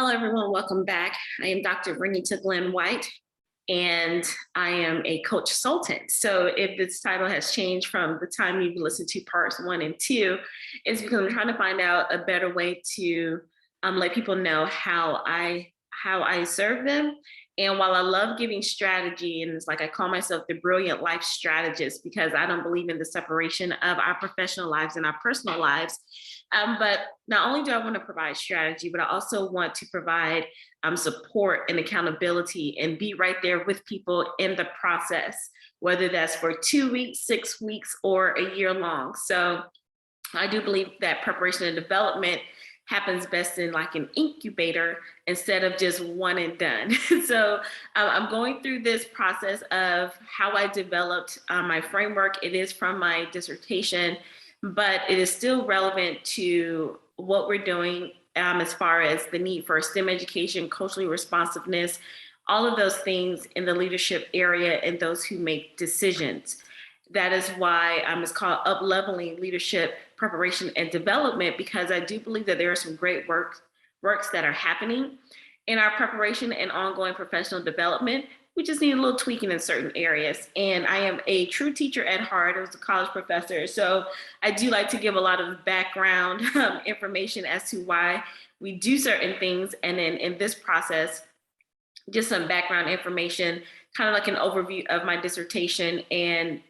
Hello, everyone. Welcome back. I am Dr. Vernita Glenn White, and I am a coach consultant. So if this title has changed from the time you've listened to parts 1 and 2, it's because I'm trying to find out a better way to let people know how I serve them. And while I love giving strategy, and it's like I call myself the brilliant life strategist because I don't believe in the separation of our professional lives and our personal lives. But not only do I want to provide strategy, but I also want to provide support and accountability and be right there with people in the process, whether that's for 2 weeks, 6 weeks, or a year long. So I do believe that preparation and development happens best in like an incubator instead of just one and done. So I'm going through this process of how I developed my framework. It is from my dissertation, but it is still relevant to what we're doing as far as the need for STEM education, culturally responsiveness, all of those things in the leadership area and those who make decisions. That is why it's called Up-Leveling Leadership Preparation and Development, because I do believe that there are some great works that are happening in our preparation and ongoing professional development. We just need a little tweaking in certain areas. And I am a true teacher at heart. I was a college professor. So I do like to give a lot of background information as to why we do certain things. And then in this process, just some background information, kind of like an overview of my dissertation, and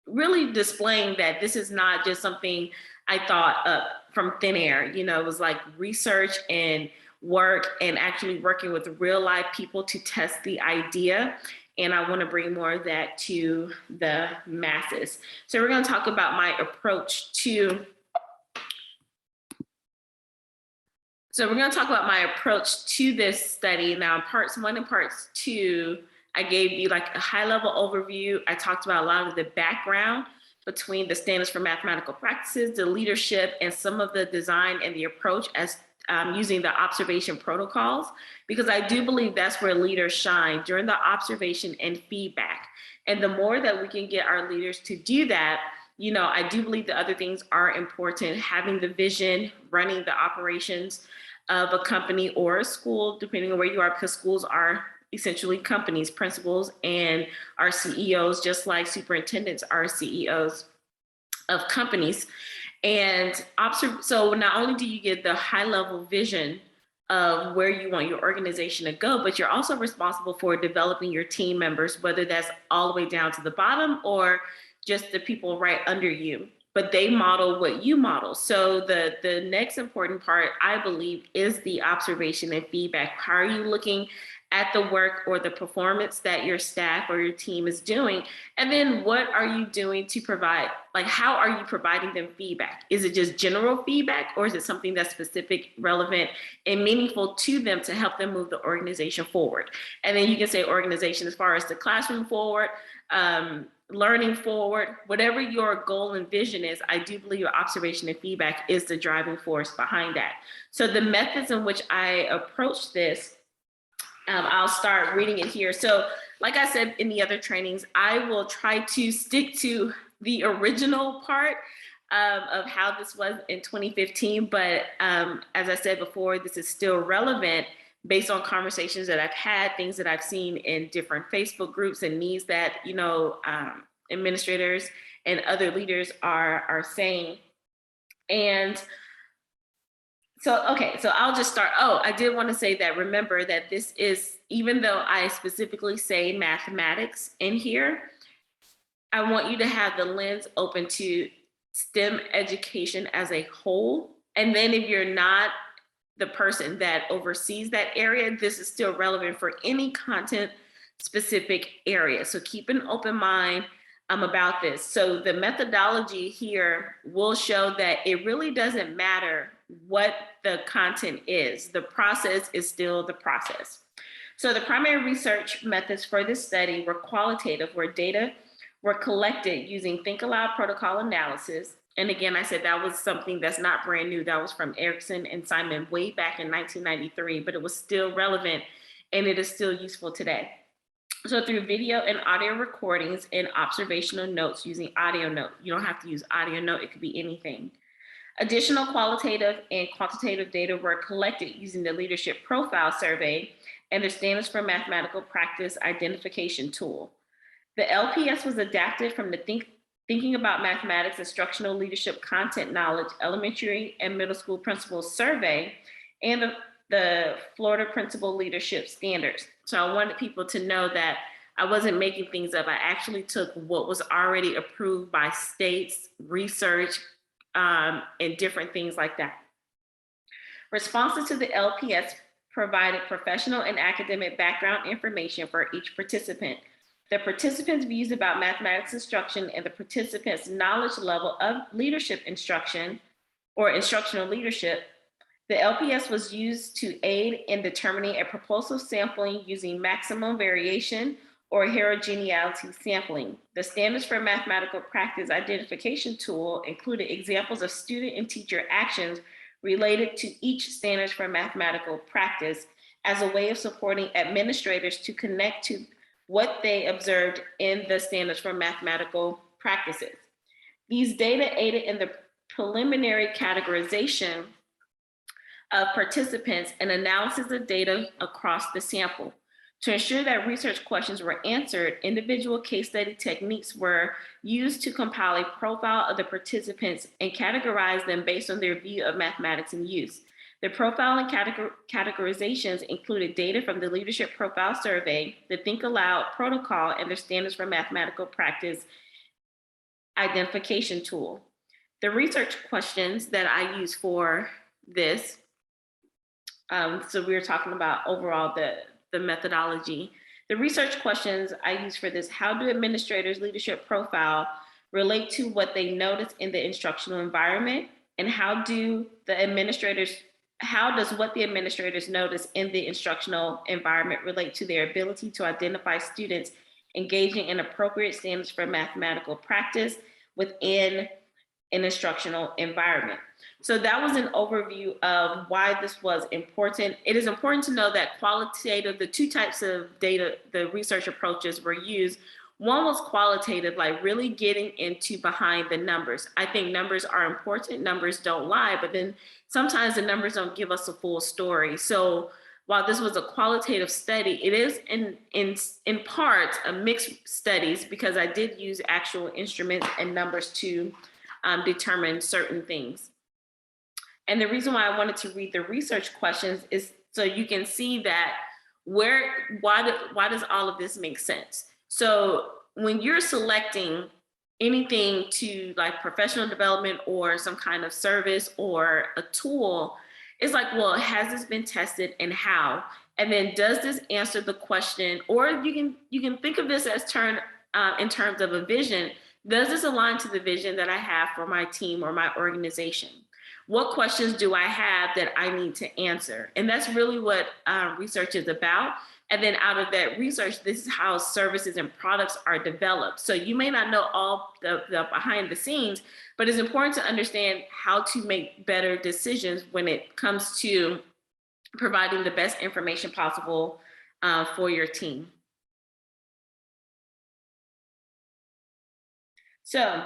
really displaying that this is not just something I thought up from thin air. You know, it was like research and work and actually working with real life people to test the idea. And I want to bring more of that to the masses. So we're going to talk about my approach to this study. Now, parts 1 and parts 2, I gave you like a high level overview. I talked about a lot of the background between the standards for mathematical practices, the leadership, and some of the design and the approach as using the observation protocols, because I do believe that's where leaders shine, during the observation and feedback. And the more that we can get our leaders to do that, you know, I do believe the other things are important. Having the vision, running the operations of a company or a school, depending on where you are, because schools are essentially companies, principals, and our CEOs, just like superintendents are CEOs of companies. And so not only do you get the high level vision of where you want your organization to go, but you're also responsible for developing your team members, whether that's all the way down to the bottom or just the people right under you. But they model what you model. So the next important part, I believe, is the observation and feedback. How are you looking at the work or the performance that your staff or your team is doing? And then what are you doing to provide, like, how are you providing them feedback? Is it just general feedback, or is it something that's specific, relevant, and meaningful to them to help them move the organization forward? And then you can say organization as far as the classroom forward, learning forward, whatever your goal and vision is. I do believe your observation and feedback is the driving force behind that. So the methods in which I approach this, I'll start reading it here. So like I said in the other trainings, I will try to stick to the original part of how this was in 2015. But as I said before, this is still relevant based on conversations that I've had, things that I've seen in different Facebook groups and needs that, you know, administrators and other leaders are saying. And so, okay, so I'll just start. Oh, I did want to say that, remember that this is, even though I specifically say mathematics in here, I want you to have the lens open to STEM education as a whole. And then if you're not the person that oversees that area, this is still relevant for any content specific area. So keep an open mind about this. So the methodology here will show that it really doesn't matter what the content is. The process is still the process. So the primary research methods for this study were qualitative, where data were collected using Think Aloud protocol analysis. And again, I said that was something that's not brand new. That was from Erickson and Simon way back in 1993, but it was still relevant and it is still useful today. So through video and audio recordings and observational notes using audio note. You don't have to use audio note, it could be anything. Additional qualitative and quantitative data were collected using the Leadership Profile Survey and the Standards for Mathematical Practice Identification Tool. The LPS was adapted from the Thinking About Mathematics Instructional Leadership Content Knowledge Elementary and Middle School Principals Survey and the Florida Principal Leadership Standards. So I wanted people to know that I wasn't making things up. I actually took what was already approved by states, research, and different things like that. Responses to the LPS provided professional and academic background information for each participant. The participants' views about mathematics instruction and the participants' knowledge level of leadership instruction or instructional leadership. The LPS was used to aid in determining a proposal sampling using maximum variation or heterogeneity sampling. The Standards for Mathematical Practice Identification Tool included examples of student and teacher actions related to each Standards for Mathematical Practice as a way of supporting administrators to connect to what they observed in the Standards for Mathematical Practices. These data aided in the preliminary categorization of participants and analysis of data across the sample. To ensure that research questions were answered, individual case study techniques were used to compile a profile of the participants and categorize them based on their view of mathematics and use. The profile and categorizations included data from the Leadership Profile Survey, the Think Aloud protocol, and the Standards for Mathematical Practice Identification Tool. The research questions that I use for this, so we were talking about overall the methodology. The research questions I use for this: how do administrators' leadership profile relate to what they notice in the instructional environment? And how does what the administrators notice in the instructional environment relate to their ability to identify students engaging in appropriate standards for mathematical practice within an instructional environment? So that was an overview of why this was important. It is important to know that the two types of data, the research approaches were used. One was qualitative, like really getting into behind the numbers. I think numbers are important, numbers don't lie, but then sometimes the numbers don't give us a full story. So while this was a qualitative study, it is in part a mixed studies, because I did use actual instruments and numbers to determine certain things. And the reason why I wanted to read the research questions is so you can see that why does all of this make sense? So when you're selecting anything to like professional development or some kind of service or a tool, it's like, well, has this been tested and how? And then does this answer the question? Or you can think of this as in terms of a vision. Does this align to the vision that I have for my team or my organization? What questions do I have that I need to answer? And that's really what research is about. And then out of that research, this is how services and products are developed. So you may not know all the behind the scenes, but it's important to understand how to make better decisions when it comes to providing the best information possible for your team. So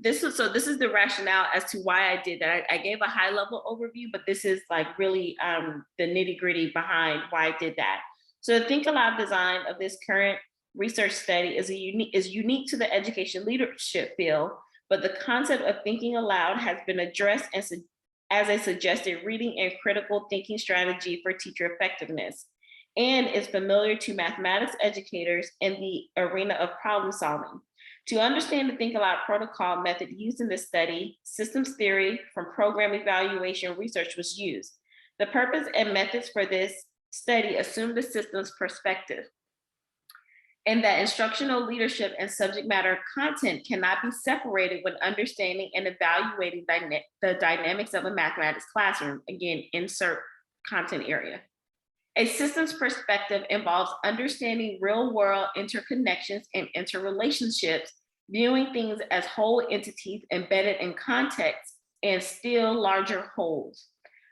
this is the rationale as to why I did that. I gave a high level overview, but this is like really the nitty gritty behind why I did that. So the Think Aloud design of this current research study is unique to the education leadership field, but the concept of thinking aloud has been addressed as a suggested reading and critical thinking strategy for teacher effectiveness, and is familiar to mathematics educators in the arena of problem solving. To understand the Think Aloud protocol method used in this study, systems theory from program evaluation research was used. The purpose and methods for this study assumed the systems perspective, and that instructional leadership and subject matter content cannot be separated when understanding and evaluating the dynamics of a mathematics classroom. Again, insert content area. A systems perspective involves understanding real-world interconnections and interrelationships, viewing things as whole entities embedded in context and still larger wholes.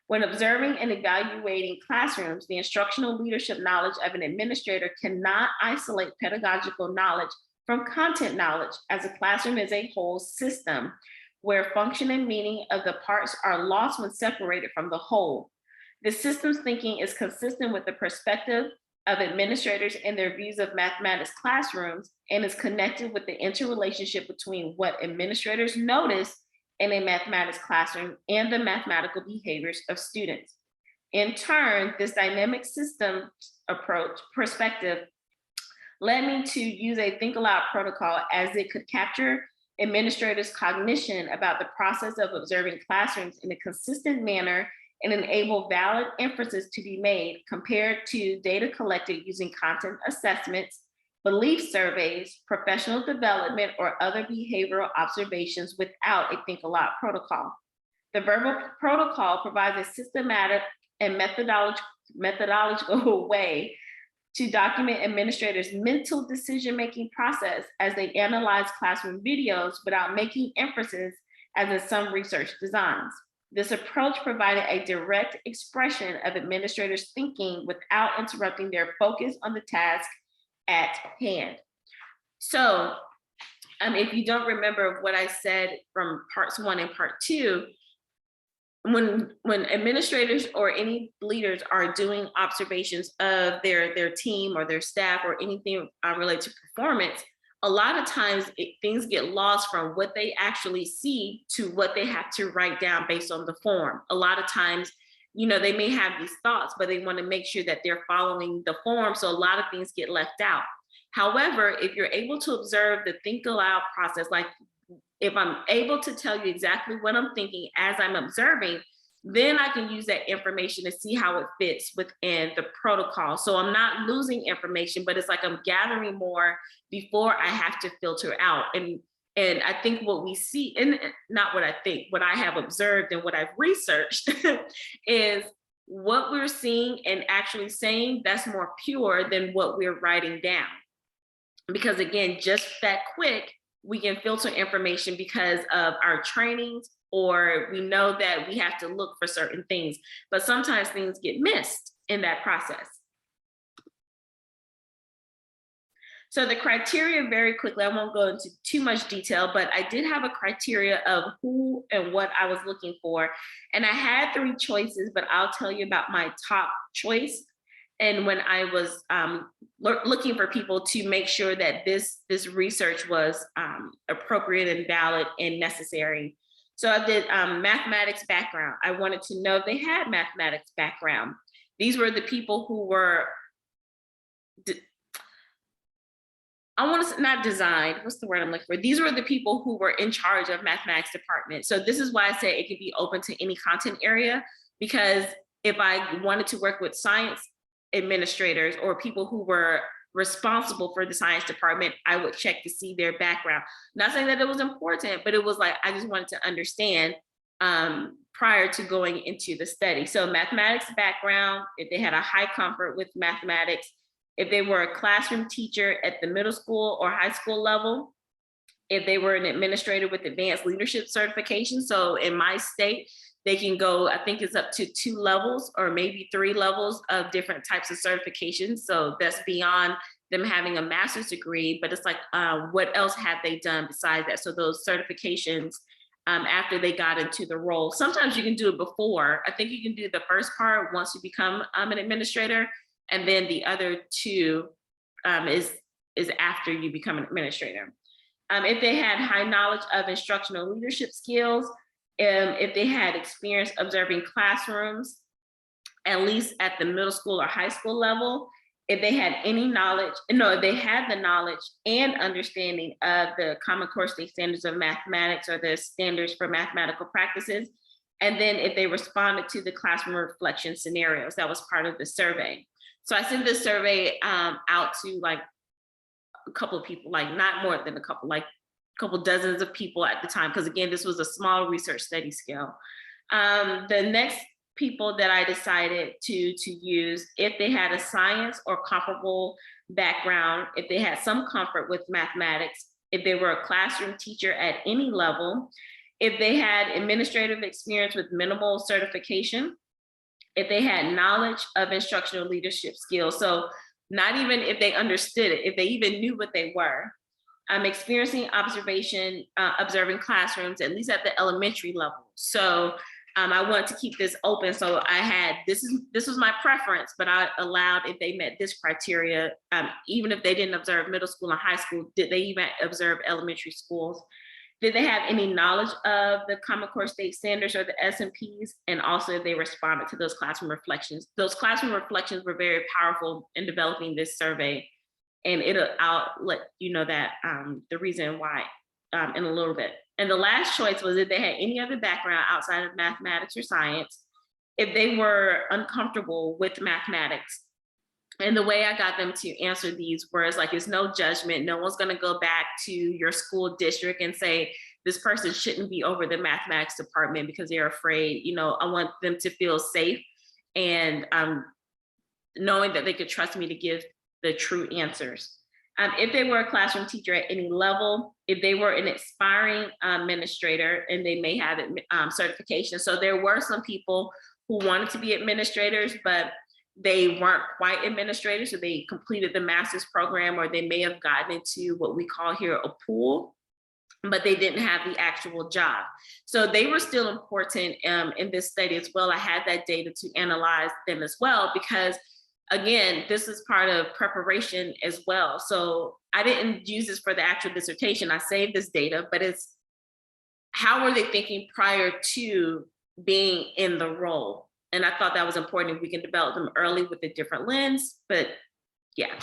When observing and evaluating classrooms, the instructional leadership knowledge of an administrator cannot isolate pedagogical knowledge from content knowledge, as a classroom is a whole system where function and meaning of the parts are lost when separated from the whole. The systems thinking is consistent with the perspective of administrators and their views of mathematics classrooms and is connected with the interrelationship between what administrators notice in a mathematics classroom and the mathematical behaviors of students. In turn, this dynamic system approach perspective led me to use a think aloud protocol as it could capture administrators' cognition about the process of observing classrooms in a consistent manner and enable valid inferences to be made compared to data collected using content assessments, belief surveys, professional development, or other behavioral observations without a think aloud protocol. The verbal protocol provides a systematic and methodological way to document administrators' mental decision-making process as they analyze classroom videos without making inferences as in some research designs. This approach provided a direct expression of administrators' thinking without interrupting their focus on the task at hand. So if you don't remember what I said from parts 1 and part 2, when administrators or any leaders are doing observations of their team or their staff or anything related to performance, a lot of times things get lost from what they actually see to what they have to write down based on the form. A lot of times, they may have these thoughts, but they want to make sure that they're following the form. So a lot of things get left out. However, if you're able to observe the think aloud process, like if I'm able to tell you exactly what I'm thinking as I'm observing, then I can use that information to see how it fits within the protocol. So I'm not losing information, but it's like I'm gathering more before I have to filter out. And I think what we see, and not what I think, what I have observed and what I've researched is what we're seeing and actually saying, that's more pure than what we're writing down. Because again, just that quick, we can filter information because of our trainings, or we know that we have to look for certain things, but sometimes things get missed in that process. So the criteria, very quickly, I won't go into too much detail, but I did have a criteria of who and what I was looking for. And I had 3 choices, but I'll tell you about my top choice. And when I was looking for people to make sure that this research was appropriate and valid and necessary. So I did mathematics background. I wanted to know if they had mathematics background. These were the people who were, I want to not designed, what's the word I'm looking for? These were the people who were in charge of mathematics department. So this is why I say it could be open to any content area, because if I wanted to work with science administrators or people who were responsible for the science department, I would check to see their background. Not saying that it was important, but it was like, I just wanted to understand prior to going into the study. So mathematics background, if they had a high comfort with mathematics, if they were a classroom teacher at the middle school or high school level, if they were an administrator with advanced leadership certification. So in my state, they can go, I think it's up to 2 levels or maybe 3 levels of different types of certifications. So that's beyond them having a master's degree, but it's like, what else have they done besides that? So those certifications after they got into the role. Sometimes you can do it before. I think you can do the first part once you become an administrator, and then the other 2 is after you become an administrator. If they had high knowledge of instructional leadership skills, if they had experience observing classrooms, at least at the middle school or high school level, if they had any knowledge, if they had the knowledge and understanding of the Common Core State Standards of Mathematics or the standards for mathematical practices, and then if they responded to the classroom reflection scenarios, that was part of the survey. So I sent this survey out to like a couple of people, like not more than a couple, like couple dozens of people at the time, because again, this was a small research study scale. The next people that I decided to use, if they had a science or comparable background, if they had some comfort with mathematics, if they were a classroom teacher at any level, if they had administrative experience with minimal certification, if they had knowledge of instructional leadership skills. So not even if they understood it, if they even knew what they were. experiencing observing classrooms, at least at the elementary level. So I wanted to keep this open. So I had, this was my preference, but I allowed if they met this criteria, even if they didn't observe middle school and high school, did they even observe elementary schools? Did they have any knowledge of the Common Core State Standards or the SMPs? And also if they responded to those classroom reflections. Those classroom reflections were very powerful in developing this survey. And I'll let you know that the reason why in a little bit. And the last choice was if they had any other background outside of mathematics or science, if they were uncomfortable with mathematics. And the way I got them to answer these was like, it's no judgment. No one's going to go back to your school district and say, this person shouldn't be over the mathematics department because they're afraid. You know, I want them to feel safe and knowing that they could trust me to give the true answers. If they were a classroom teacher at any level, if they were an aspiring administrator, and they may have certification. So there were some people who wanted to be administrators, but they weren't quite administrators, so they completed the master's program, or they may have gotten into what we call here a pool, but they didn't have the actual job. So they were still important in this study as well. I had that data to analyze them as well, because again, this is part of preparation as well. So I didn't use this for the actual dissertation. I saved this data, but it's how were they thinking prior to being in the role? And I thought that was important if we can develop them early with a different lens, but yeah.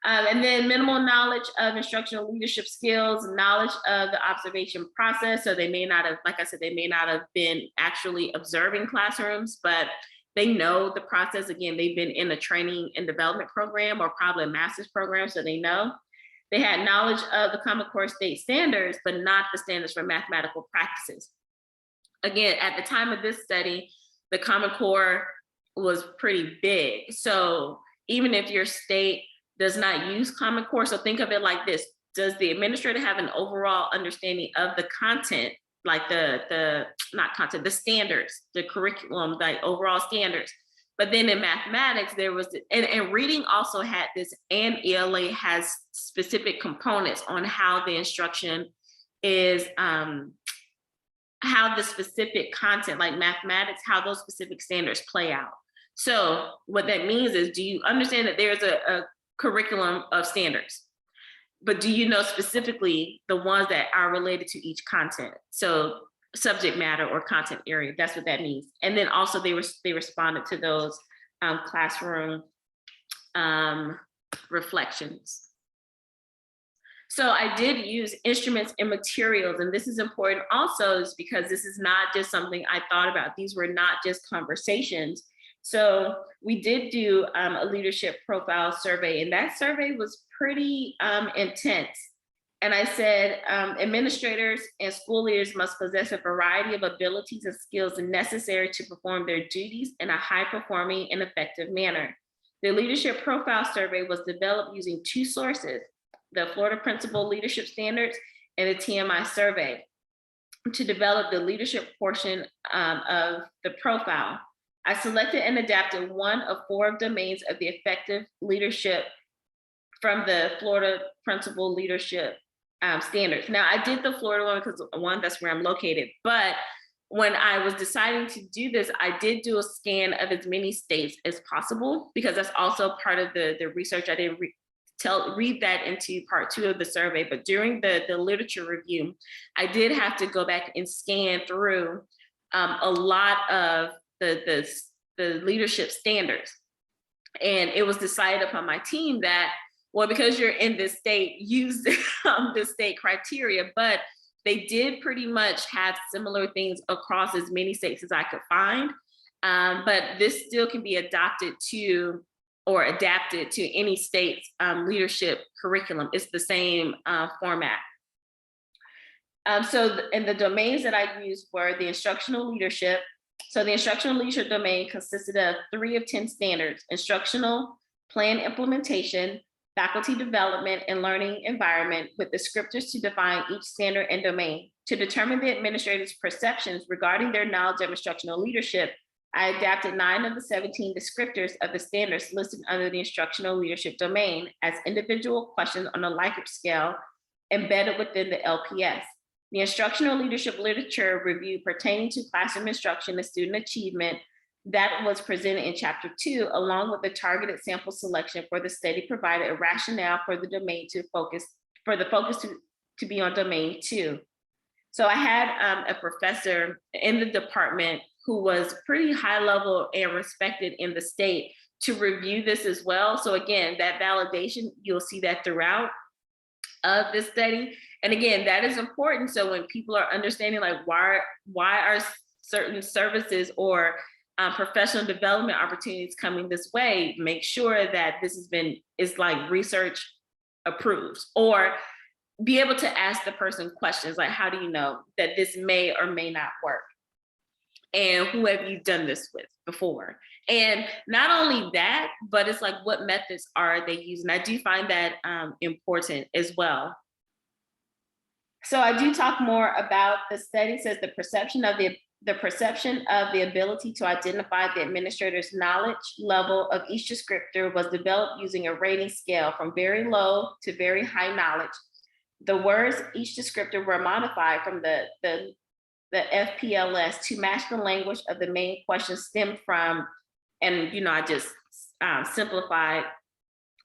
And then minimal knowledge of instructional leadership skills, knowledge of the observation process. So they may not have, like I said, they may not have been actually observing classrooms, but they know the process. Again, they've been in a training and development program or probably a master's program, so they know. They had knowledge of the Common Core State Standards, but not the standards for mathematical practices. Again, at the time of this study, the Common Core was pretty big. So even if your state does not use Common Core, so think of it like this: does the administrator have an overall understanding of the content, like the standards, the curriculum, the overall standards? But then in mathematics, there was, and reading also had this, and ELA has specific components on how the instruction is, how the specific content, like mathematics, how those specific standards play out. So what that means is, do you understand that there's a curriculum of standards, but do you know specifically the ones that are related to each content? So subject matter or content area, that's what that means. And then also they responded to those classroom reflections. So I did use instruments and materials, and this is important also is because this is not just something I thought about. These were not just conversations. So we did do a leadership profile survey, and that survey was pretty intense. And I said, administrators and school leaders must possess a variety of abilities and skills necessary to perform their duties in a high-performing and effective manner. The leadership profile survey was developed using two sources: the Florida Principal Leadership Standards and the TMI survey, to develop the leadership portion of the profile. I selected and adapted one of 4 domains of the effective leadership from the Florida Principal Leadership Standards. Now, I did the Florida one because that's where I'm located, but when I was deciding to do this, I did do a scan of as many states as possible, because that's also part of the research. I didn't read that into part 2 of the survey, but during the literature review, I did have to go back and scan through a lot of the leadership standards. And it was decided upon my team that, well, because you're in this state, use the state criteria, but they did pretty much have similar things across as many states as I could find. But this still can be adopted to or adapted to any state's leadership curriculum. It's the same format. And the domains that I used were the instructional leadership. So the instructional leadership domain consisted of 3 of 10 standards: instructional, plan implementation, faculty development, and learning environment, with descriptors to define each standard and domain. To determine the administrator's perceptions regarding their knowledge of instructional leadership, I adapted 9 of the 17 descriptors of the standards listed under the instructional leadership domain as individual questions on a Likert scale embedded within the LPS. The instructional leadership literature review pertaining to classroom instruction and student achievement that was presented in chapter 2, along with the targeted sample selection for the study, provided a rationale for the domain to focus, for the focus to be on domain 2. So I had a professor in the department who was pretty high level and respected in the state to review this as well. So again, that validation, you'll see that throughout of this study. And again, that is important. So when people are understanding like why are certain services or professional development opportunities coming this way, make sure that this is like research approved, or be able to ask the person questions like, how do you know that this may or may not work? And who have you done this with before? And not only that, but it's like, what methods are they using? I do find that important as well. So I do talk more about the study. It says the perception of the ability to identify the administrator's knowledge level of each descriptor was developed using a rating scale from very low to very high knowledge. The words each descriptor were modified from the FPLS to match the language of the main question stemmed from, and I just simplified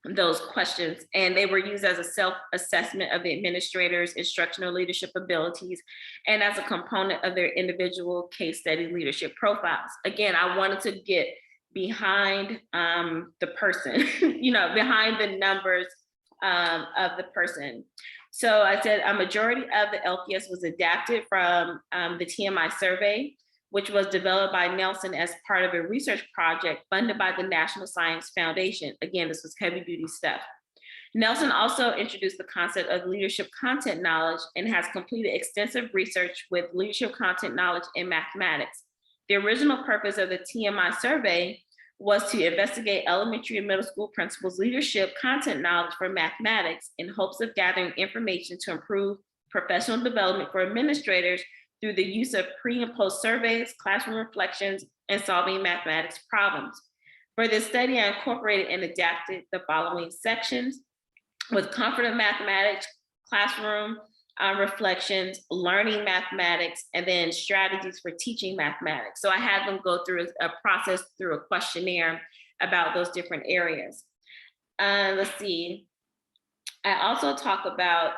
those questions, and they were used as a self-assessment of the administrator's instructional leadership abilities and as a component of their individual case study leadership profiles. Again, I wanted to get behind the person, behind the numbers of the person. So I said a majority of the LPS was adapted from the TMI survey, which was developed by Nelson as part of a research project funded by the National Science Foundation. Again, this was heavy duty stuff. Nelson also introduced the concept of leadership content knowledge and has completed extensive research with leadership content knowledge in mathematics. The original purpose of the TMI survey was to investigate elementary and middle school principals' leadership content knowledge for mathematics in hopes of gathering information to improve professional development for administrators through the use of pre and post surveys, classroom reflections, and solving mathematics problems. For this study, I incorporated and adapted the following sections: with comfort of mathematics, classroom reflections, learning mathematics, and then strategies for teaching mathematics. So I had them go through a process through a questionnaire about those different areas. Let's see. I also talk about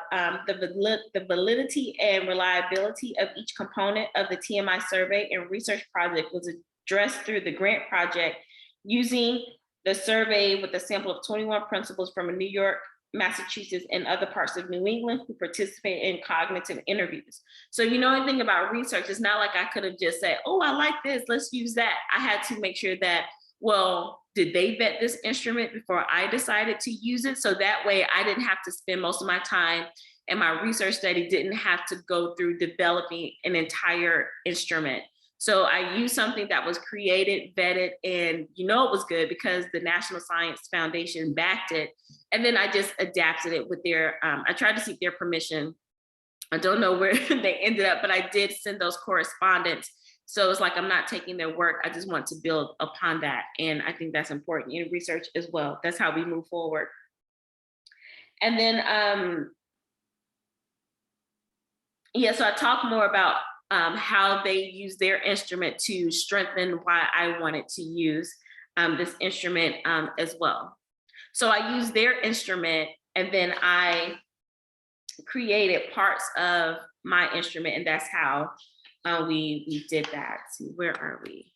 the validity and reliability of each component of the TMI survey and research project was addressed through the grant project using the survey with a sample of 21 principals from New York, Massachusetts, and other parts of New England who participate in cognitive interviews. So if you know anything about research, it's not like I could have just said, oh, I like this, let's use that. I had to make sure that, well, did they vet this instrument before I decided to use it? So that way I didn't have to spend most of my time, and my research study didn't have to go through developing an entire instrument. So I used something that was created, vetted, and it was good because the National Science Foundation backed it. And then I just adapted it with their, I tried to seek their permission. I don't know where they ended up, but I did send those correspondence. So it's like, I'm not taking their work. I just want to build upon that. And I think that's important in research as well. That's how we move forward. And then, so I talk more about how they use their instrument to strengthen why I wanted to use this instrument as well. So I used their instrument, and then I created parts of my instrument, and that's how we did that. Let's see, where are we?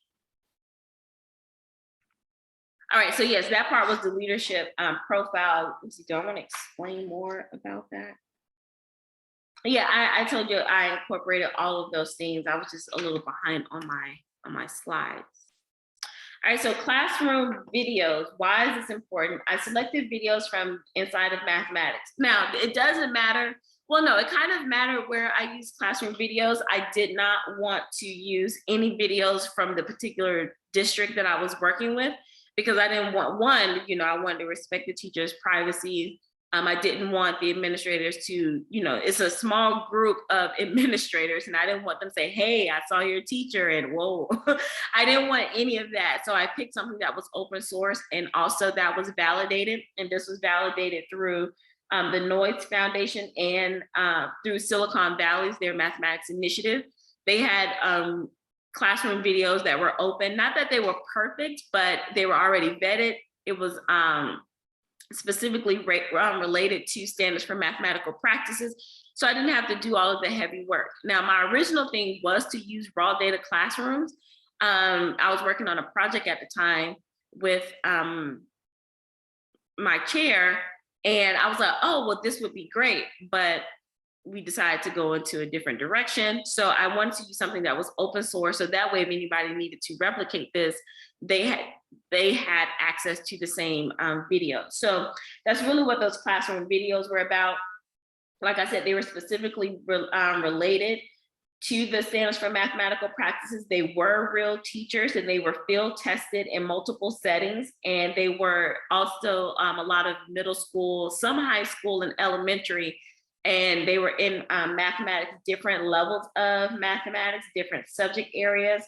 All right, so yes, that part was the leadership profile. Let's see, do I want to explain more about that? Yeah, I told you I incorporated all of those things. I was just a little behind on my slides. All right, so classroom videos. Why is this important? I selected videos from inside of mathematics. Now, it doesn't matter. Well, no, it kind of mattered where I use classroom videos. I did not want to use any videos from the particular district that I was working with because I didn't want, one, I wanted to respect the teacher's privacy. I didn't want the administrators to, it's a small group of administrators, and I didn't want them to say, hey, I saw your teacher, and whoa. I didn't want any of that. So I picked something that was open source and also that was validated. And this was validated through the Noyes Foundation and through Silicon Valley's their mathematics initiative. They had classroom videos that were open. Not that they were perfect, but they were already vetted. It was specifically related to standards for mathematical practices. So I didn't have to do all of the heavy work. Now, my original thing was to use raw data classrooms. I was working on a project at the time with my chair, and I was like, oh, well, this would be great, but we decided to go into a different direction. So I wanted to use something that was open source, so that way if anybody needed to replicate this, they had access to the same video. So that's really what those classroom videos were about. Like I said, they were specifically related to the standards for mathematical practices. They were real teachers and they were field tested in multiple settings. And they were also a lot of middle school, some high school and elementary. And they were in mathematics, different levels of mathematics, different subject areas.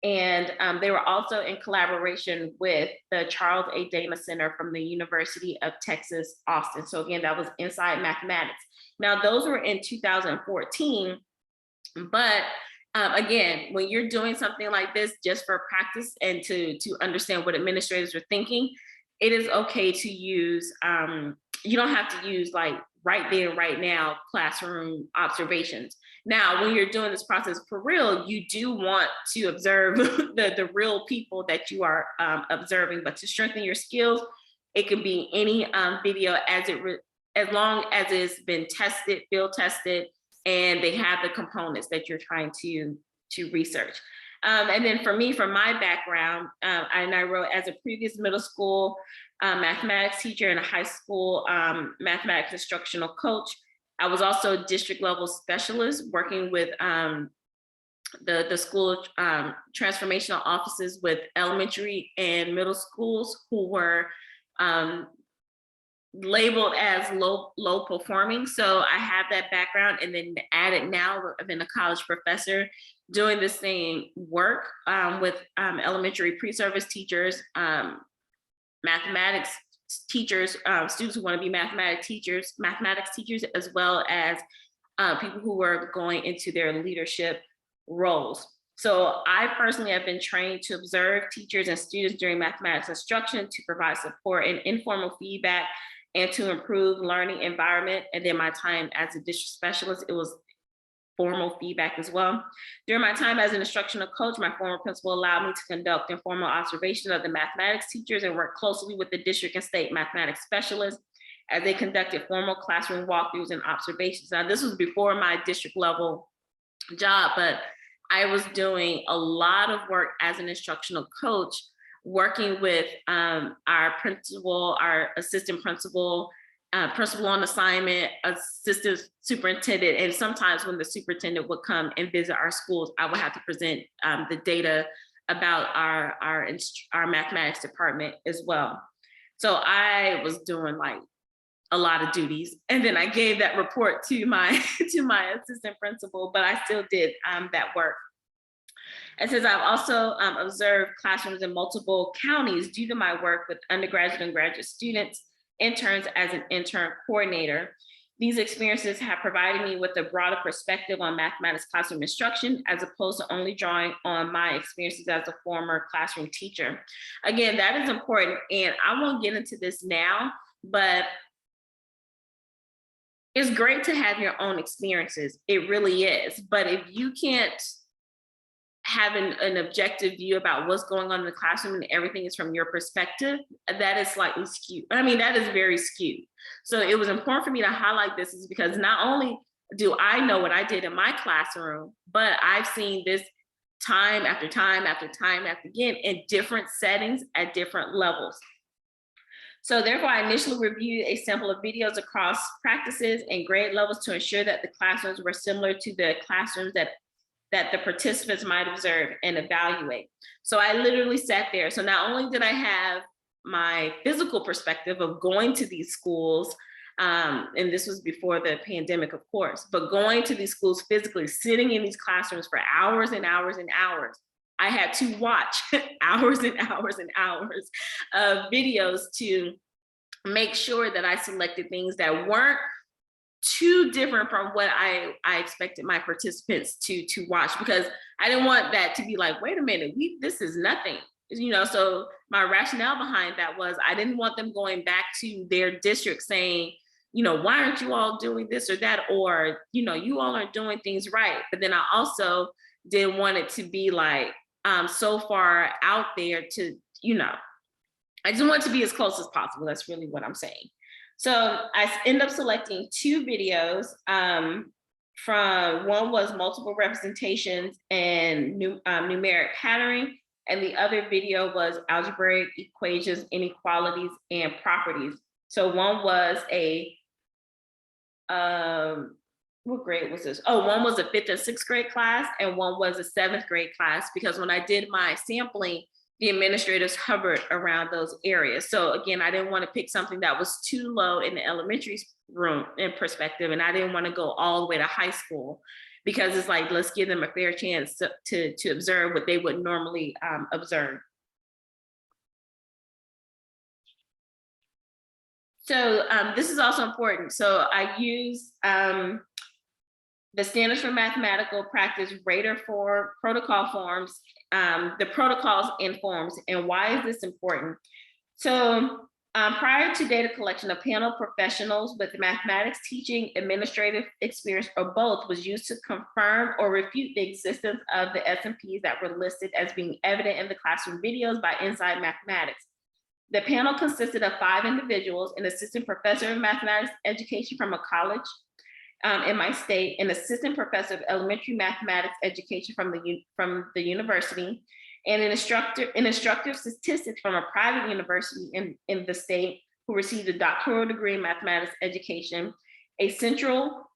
And they were also in collaboration with the Charles A. Dana Center from the University of Texas, Austin. So again, that was inside mathematics. Now, those were in 2014, but again, when you're doing something like this just for practice and to understand what administrators are thinking, it is okay to use, you don't have to use like right there, right now, classroom observations. Now, when you're doing this process for real, you do want to observe the real people that you are observing, but to strengthen your skills, it can be any video as long as it's been tested, field tested, and they have the components that you're trying to research. And then for me, from my background, I wrote as a previous middle school mathematics teacher and a high school mathematics instructional coach. I was also a district level specialist working with the school transformational offices with elementary and middle schools who were labeled as low performing. So I have that background, and then added now I've been a college professor doing the same work with elementary pre-service teachers, mathematics teachers, students who want to be mathematics teachers, as well as people who are going into their leadership roles. So I personally have been trained to observe teachers and students during mathematics instruction to provide support and informal feedback and to improve learning environment. And then my time as a district specialist, it was formal feedback as well. During my time as an instructional coach, my former principal allowed me to conduct informal observation of the mathematics teachers and work closely with the district and state mathematics specialists as they conducted formal classroom walkthroughs and observations. Now, this was before my district level job, but I was doing a lot of work as an instructional coach, working with our principal, our assistant principal, principal on assignment, assistant superintendent, and sometimes when the superintendent would come and visit our schools, I would have to present the data about our mathematics department as well. So I was doing like a lot of duties, and then I gave that report to my assistant principal, but I still did that work. And since I've also observed classrooms in multiple counties due to my work with undergraduate and graduate students, interns as an intern coordinator, these experiences have provided me with a broader perspective on mathematics classroom instruction, as opposed to only drawing on my experiences as a former classroom teacher. Again, that is important, and I won't get into this now, but it's great to have your own experiences. It really is. But if you can't have an objective view about what's going on in the classroom and everything is from your perspective, that is slightly skewed. I mean, that is very skewed. So it was important for me to highlight this, is because not only do I know what I did in my classroom, but I've seen this time after time after time after again in different settings at different levels. So therefore, I initially reviewed a sample of videos across practices and grade levels to ensure that the classrooms were similar to the classrooms that the participants might observe and evaluate. So I literally sat there. So not only did I have my physical perspective of going to these schools, and this was before the pandemic, of course, but going to these schools physically, sitting in these classrooms for hours and hours and hours, I had to watch hours and hours and hours of videos to make sure that I selected things that weren't too different from what I expected my participants to watch, because I didn't want that to be like, wait a minute, this is nothing. So my rationale behind that was I didn't want them going back to their district saying, why aren't you all doing this or that? Or, you all aren't doing things right. But then I also didn't want it to be like so far out there to, I just want it to be as close as possible. That's really what I'm saying. So I end up selecting 2 videos. From one was multiple representations and numeric patterning, and the other video was algebraic equations, inequalities, and properties. So one was what grade was this? Oh, one was a 5th and 6th grade class, and one was a 7th grade class, because when I did my sampling, the administrators hovered around those areas. So again, I didn't want to pick something that was too low in the elementary room in perspective, and I didn't want to go all the way to high school, because it's like, let's give them a fair chance to observe what they would normally observe. So this is also important. So I use the Standards for Mathematical Practice Rater for protocol forms, the protocols and forms. And why is this important? So prior to data collection, a panel of professionals with mathematics teaching, administrative experience, or both was used to confirm or refute the existence of the SMPs that were listed as being evident in the classroom videos by Inside Mathematics. The panel consisted of 5 individuals: an assistant professor of mathematics education from a college in my state, an assistant professor of elementary mathematics education from the university, and an instructor of statistics from a private university in the state who received a doctoral degree in mathematics education, a central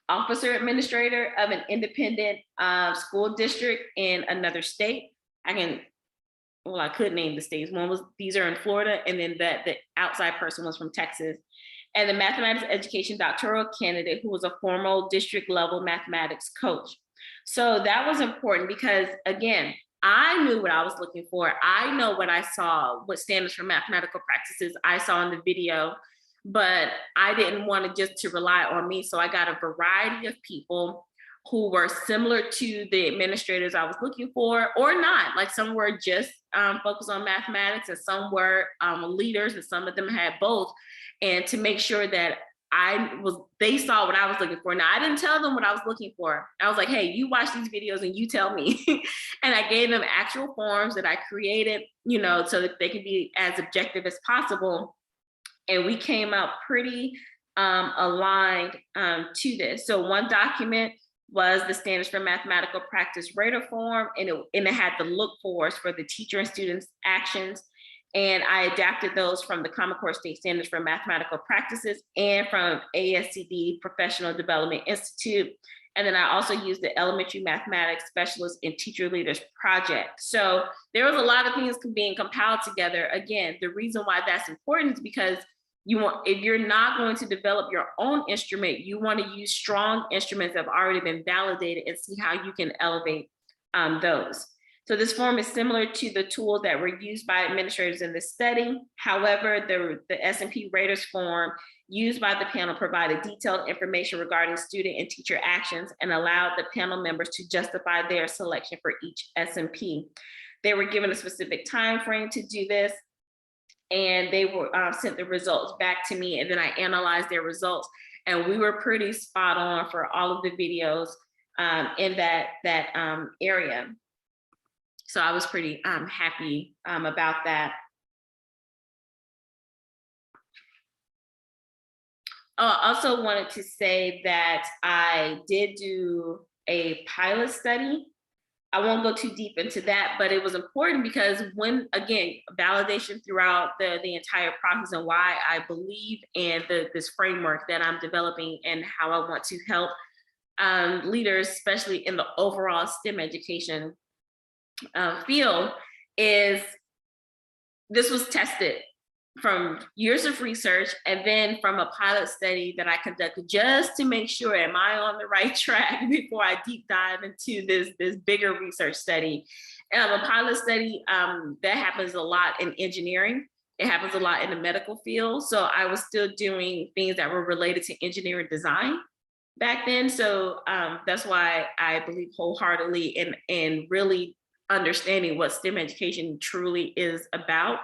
officer administrator of an independent school district in another state. I could name the states. These are in Florida, and then the outside person was from Texas. And the mathematics education doctoral candidate who was a formal district level mathematics coach. So that was important because, again, I knew what I was looking for. I know what I saw, what standards for mathematical practices I saw in the video, but I didn't want to just to rely on me. So I got a variety of people who were similar to the administrators I was looking for, or not. Like some were just focused on mathematics, and some were leaders, and some of them had both. And to make sure that they saw what I was looking for. Now, I didn't tell them what I was looking for. I was like, hey, you watch these videos and you tell me. And I gave them actual forms that I created, so that they could be as objective as possible. And we came out pretty aligned to this. So one document was the Standards for Mathematical Practice Rater form, and it had the look-fors for the teacher and students' actions. And I adapted those from the Common Core State Standards for Mathematical Practices and from ASCD Professional Development Institute. And then I also used the Elementary Mathematics Specialist and Teacher Leaders Project. So there was a lot of things being compiled together. Again, the reason why that's important is because if you're not going to develop your own instrument, you want to use strong instruments that have already been validated and see how you can elevate those. So this form is similar to the tools that were used by administrators in this study. However, the SMP Raters form used by the panel provided detailed information regarding student and teacher actions and allowed the panel members to justify their selection for each SMP. They were given a specific time frame to do this, and they were sent the results back to me, and then I analyzed their results, and we were pretty spot on for all of the videos in that area. So I was pretty happy about that. I also wanted to say that I did do a pilot study. I won't go too deep into that, but it was important because again, validation throughout the entire process and why I believe in this framework that I'm developing and how I want to help leaders, especially in the overall STEM education field, is this was tested from years of research and then from a pilot study that I conducted just to make sure, am I on the right track before I deep dive into this bigger research study. A pilot study that happens a lot in engineering. It happens a lot in the medical field. So I was still doing things that were related to engineering design back then. So that's why I believe wholeheartedly in really understanding what STEM education truly is about,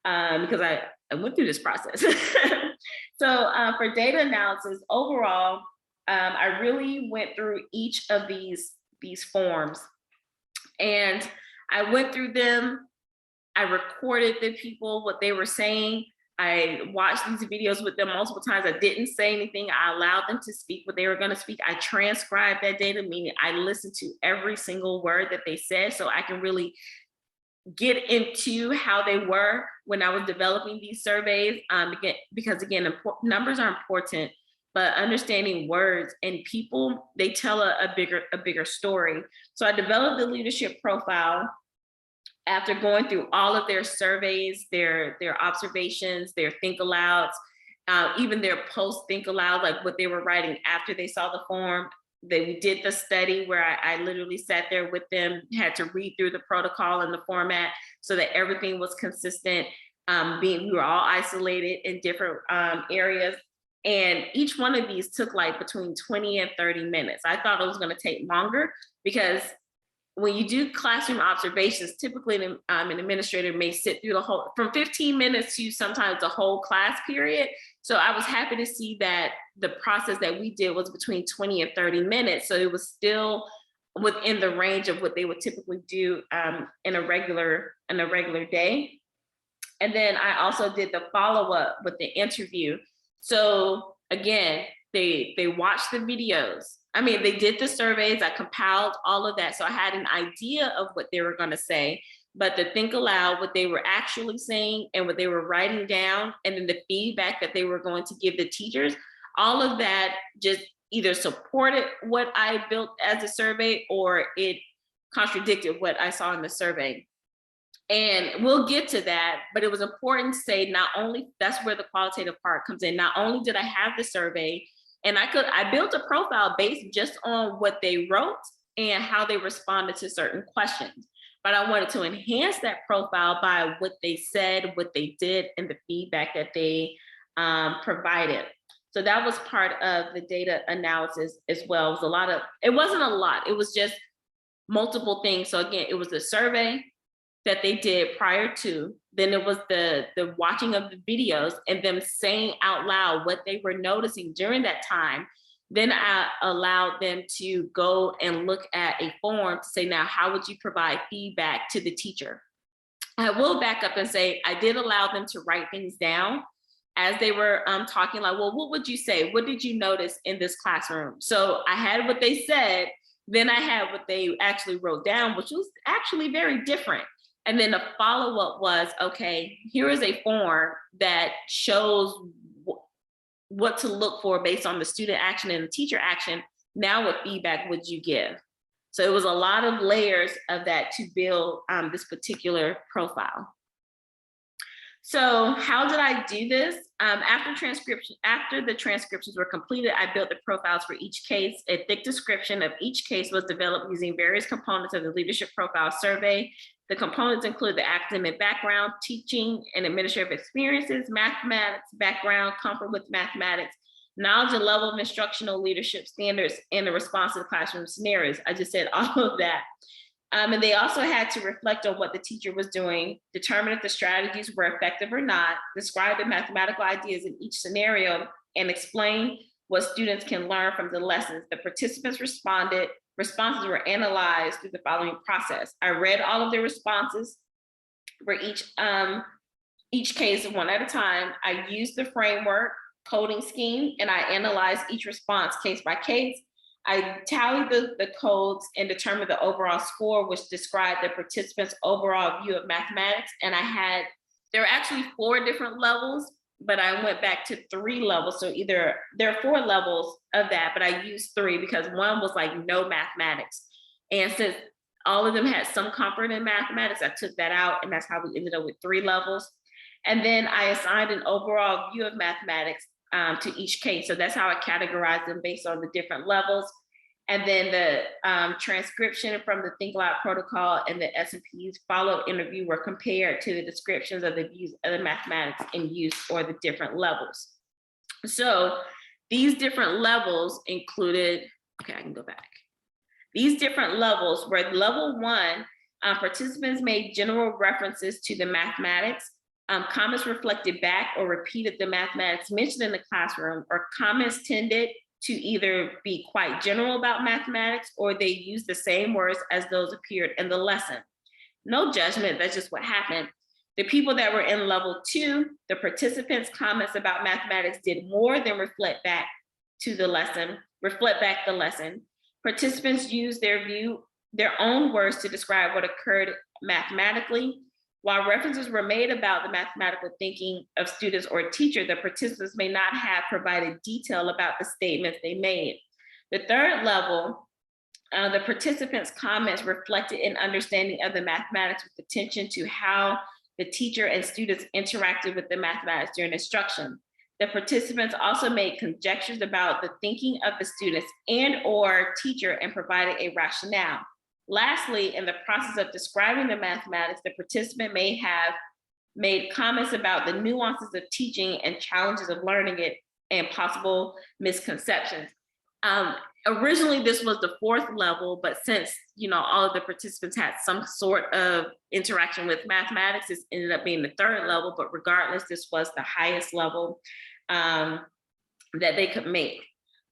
because I went through this process. So for data analysis overall, I really went through each of these forms, and I went through them. I recorded the people, what they were saying. I watched these videos with them multiple times. I didn't say anything. I allowed them to speak what they were going to speak. I transcribed that data, meaning I listened to every single word that they said so I can really get into how they were when I was developing these surveys. Because again, numbers are important, but understanding words and people, they tell a bigger story. So I developed the leadership profile after going through all of their surveys, their observations, their think alouds, even their post think aloud, like what they were writing after they saw the form. We did the study where I literally sat there with them, had to read through the protocol and the format so that everything was consistent. We were all isolated in different areas. And each one of these took like between 20 and 30 minutes. I thought it was going to take longer because when you do classroom observations, typically an administrator may sit through the whole, from 15 minutes to sometimes the whole class period. So I was happy to see that the process that we did was between 20 and 30 minutes. So it was still within the range of what they would typically do in a regular day. And then I also did the follow-up with the interview. So again, they watched the videos. I mean, they did the surveys, I compiled all of that. So I had an idea of what they were going to say, but the think aloud, what they were actually saying and what they were writing down, and then the feedback that they were going to give the teachers, all of that just either supported what I built as a survey or it contradicted what I saw in the survey. And we'll get to that, but it was important to say, not only, that's where the qualitative part comes in. Not only did I have the survey, and I built a profile based just on what they wrote and how they responded to certain questions. But I wanted to enhance that profile by what they said, what they did, and the feedback that they provided. So that was part of the data analysis as well. It wasn't a lot, it was just multiple things. So again, it was the survey that they did prior to, then it was the watching of the videos and them saying out loud what they were noticing during that time. Then I allowed them to go and look at a form to say, now, how would you provide feedback to the teacher? I will back up and say, I did allow them to write things down as they were talking, like, well, what would you say? What did you notice in this classroom? So I had what they said, then I had what they actually wrote down, which was actually very different. And then the follow-up was, okay, here is a form that shows what to look for based on the student action and the teacher action. Now what feedback would you give? So it was a lot of layers of that to build this particular profile. So how did I do this? After the transcriptions were completed, I built the profiles for each case. A thick description of each case was developed using various components of the leadership profile survey. The components include the academic background, teaching and administrative experiences, mathematics background, comfort with mathematics, knowledge and level of instructional leadership standards, and the response to the classroom scenarios. I just said all of that. And they also had to reflect on what the teacher was doing, determine if the strategies were effective or not, describe the mathematical ideas in each scenario, and explain what students can learn from the lessons. The participants responded. Responses were analyzed through the following process. I read all of their responses for each case one at a time. I used the framework coding scheme, and I analyzed each response case by case. I tallied the codes and determined the overall score, which described the participants' overall view of mathematics. And there were actually 4 different levels, but I went back to 3 levels. So there are 4 levels of that, but I used 3 because one was like no mathematics. And since all of them had some comfort in mathematics, I took that out, and that's how we ended up with 3 levels. And then I assigned an overall view of mathematics to each case. So that's how I categorized them based on the different levels. And then the transcription from the Think Aloud protocol and the S&P's follow-up interview were compared to the descriptions of the views of the mathematics in use or the different levels. So these different levels included, okay, I can go back. These different levels were level 1, participants made general references to the mathematics. Comments reflected back or repeated the mathematics mentioned in the classroom, or comments tended to either be quite general about mathematics or they used the same words as those appeared in the lesson. No judgment, that's just what happened. The people that were in level 2, the participants' comments about mathematics did more than reflect back the lesson. Participants used their own words to describe what occurred mathematically. While references were made about the mathematical thinking of students or teacher, the participants may not have provided detail about the statements they made. The third level, the participants' comments reflected an understanding of the mathematics with attention to how the teacher and students interacted with the mathematics during instruction. The participants also made conjectures about the thinking of the students and or teacher and provided a rationale. Lastly, in the process of describing the mathematics, the participant may have made comments about the nuances of teaching and challenges of learning it and possible misconceptions. Originally, this was the 4th level, but since all of the participants had some sort of interaction with mathematics, this ended up being the 3rd level, but regardless, this was the highest level that they could make.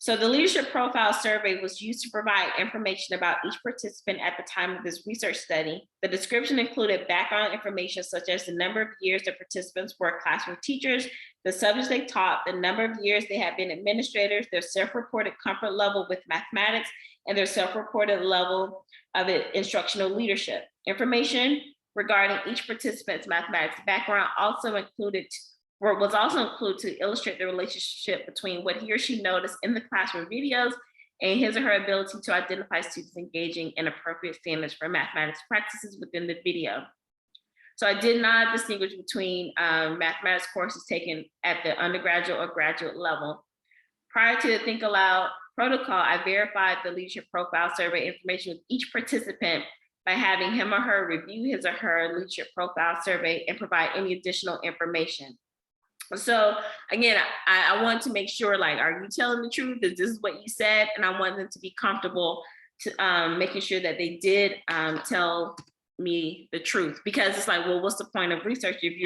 So the leadership profile survey was used to provide information about each participant at the time of this research study. The description included background information such as the number of years the participants were classroom teachers, the subjects they taught, the number of years they had been administrators, their self-reported comfort level with mathematics, and their self-reported level of instructional leadership. Information regarding each participant's mathematics background was also included to illustrate the relationship between what he or she noticed in the classroom videos and his or her ability to identify students engaging in appropriate standards for mathematics practices within the video. So I did not distinguish between mathematics courses taken at the undergraduate or graduate level. Prior to the Think Aloud protocol, I verified the leadership profile survey information with each participant by having him or her review his or her leadership profile survey and provide any additional information. So again, I want to make sure, are you telling the truth? Is this what you said? And I want them to be comfortable to making sure that they did tell me the truth, because it's well, what's the point of research if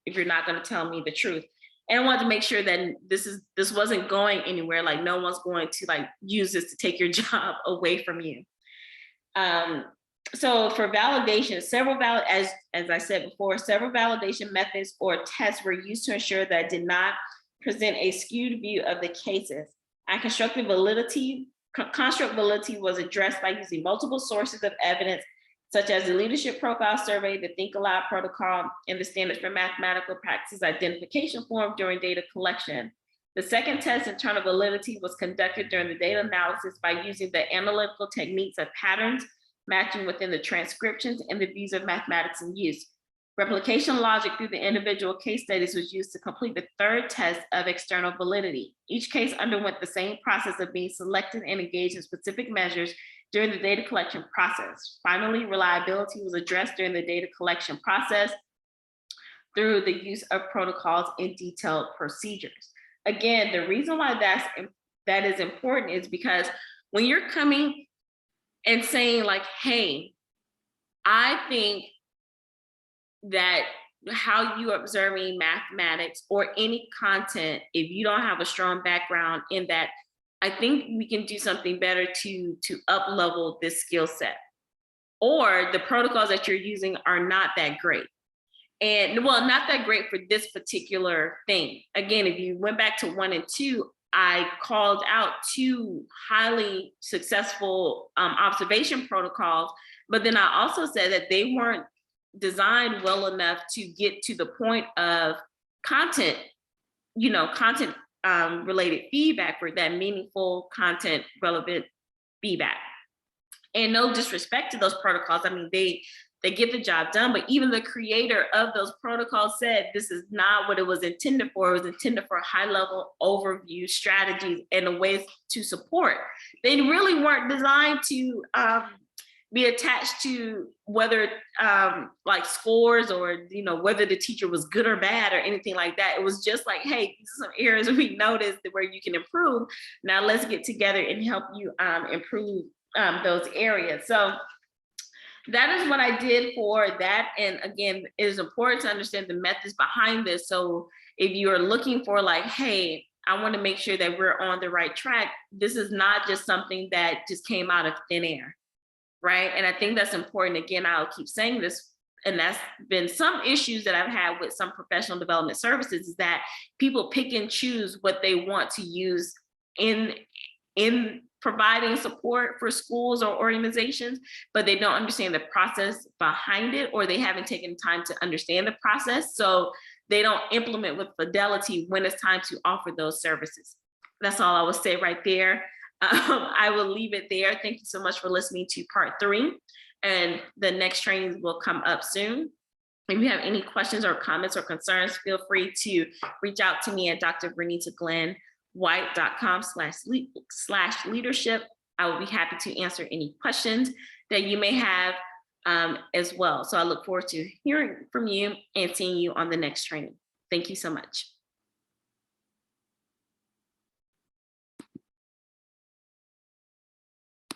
you're not going to tell me the truth? And I wanted to make sure that this wasn't going anywhere. No one's going to use this to take your job away from you. So for validation, as I said before, several validation methods or tests were used to ensure that I did not present a skewed view of the cases. And construct validity was addressed by using multiple sources of evidence, such as the leadership profile survey, the Think Aloud protocol, and the standards for mathematical practices identification form during data collection. The second test, internal validity, was conducted during the data analysis by using the analytical techniques of patterns matching within the transcriptions and the views of mathematics in use. Replication logic through the individual case studies was used to complete the third test of external validity. Each case underwent the same process of being selected and engaged in specific measures during the data collection process. Finally, reliability was addressed during the data collection process through the use of protocols and detailed procedures. Again, the reason why that is important is because when you're coming and saying hey, I think that how you are observing mathematics or any content, if you don't have a strong background in that, I think we can do something better to up level this skill set. Or the protocols that you're using are not that great. And well, not that great for this particular thing. Again, if you went back to 1 and 2, I called out 2 highly successful observation protocols, but then I also said that they weren't designed well enough to get to the point of content, content related feedback, for that meaningful content relevant feedback. And no disrespect to those protocols. I mean, they get the job done. But even the creator of those protocols said this is not what it was intended for. It was intended for high level overview strategies and ways to support. They really weren't designed to be attached to whether like scores or whether the teacher was good or bad or anything like that. It was just like, hey, these are some areas we noticed where you can improve. Now let's get together and help you improve those areas. So that is what I did for that. And again, it is important to understand the methods behind this. So if you are looking for like, hey, I want to make sure that we're on the right track, this is not just something that just came out of thin air. Right. And I think that's important. Again, I'll keep saying this, and that's been some issues that I've had with some professional development services, is that people pick and choose what they want to use in providing support for schools or organizations, but they don't understand the process behind it, or they haven't taken time to understand the process. So they don't implement with fidelity when it's time to offer those services. That's all I will say right there. I will leave it there. Thank you so much for listening to part 3, and the next trainings will come up soon. If you have any questions or comments or concerns, feel free to reach out to me at drvernitaglenn.white.com/leadership. I will be happy to answer any questions that you may have as well. So I look forward to hearing from you and seeing you on the next training. Thank you so much.